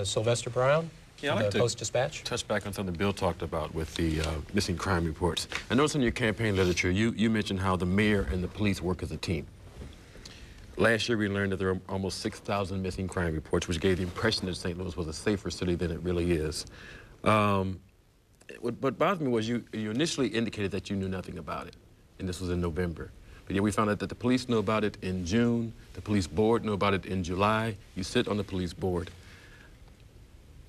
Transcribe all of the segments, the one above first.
Sylvester Brown, Yeah, I'd like the to Post-Dispatch. touch back on something Bill talked about with the missing crime reports. I noticed in your campaign literature, you mentioned how the mayor and the police work as a team. Last year, we learned that there are almost 6,000 missing crime reports, which gave the impression that St. Louis was a safer city than it really is. What bothered me was you initially indicated that you knew nothing about it, and this was in November. But yet we found out that the police knew about it in June, the police board knew about it in July. You sit on the police board.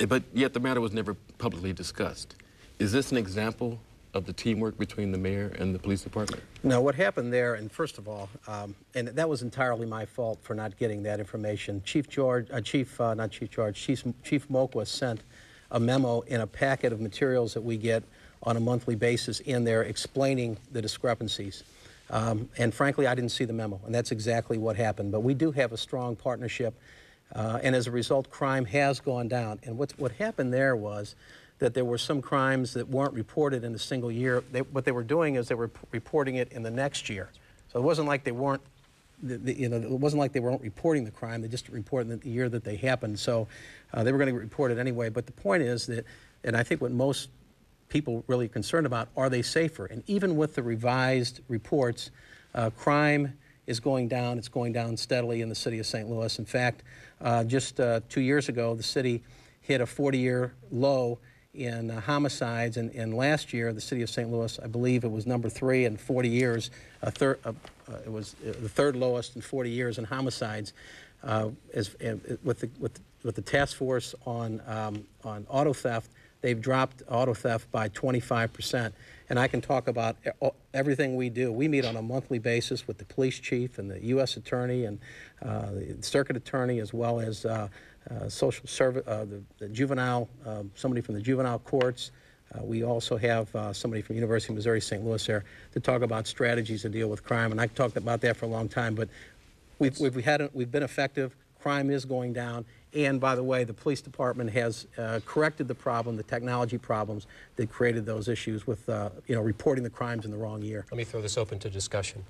But yet the matter was never publicly discussed. Is this an example of the teamwork between the mayor and the police department? No, what happened there, and first of all, and that was entirely my fault for not getting that information. Chief Moquist sent a memo in a packet of materials that we get on a monthly basis in there explaining the discrepancies. And frankly, I didn't see the memo, and that's exactly what happened. But we do have a strong partnership, and as a result, crime has gone down. And what happened there was that there were some crimes that weren't reported in a single year. What they were doing is they were reporting it in the next year. So it wasn't like they weren't, it wasn't like they weren't reporting the crime. They just reported the year that they happened. So they were going to report it anyway. But the point is that, and I think what most people really concerned about, are they safer? And even with the revised reports, crime is going down. It's going down steadily in the city of St. Louis. In fact, just 2 years ago, the city hit a 40-year low in homicides, and last year, the city of St. Louis, I believe it was number 3 in 40 years. It was the third lowest in 40 years in homicides. With the task force on auto theft, they've dropped auto theft by 25%. And I can talk about everything we do. We meet on a monthly basis with the police chief and the U.S. attorney and the circuit attorney, as well as social service, the juvenile, somebody from the juvenile courts. We also have somebody from University of Missouri St. Louis there to talk about strategies to deal with crime. And I've talked about that for a long time, but we've been effective. Crime is going down. And by the way, the police department has corrected the problem, the technology problems that created those issues with reporting the crimes in the wrong year. Let me throw this open to discussion.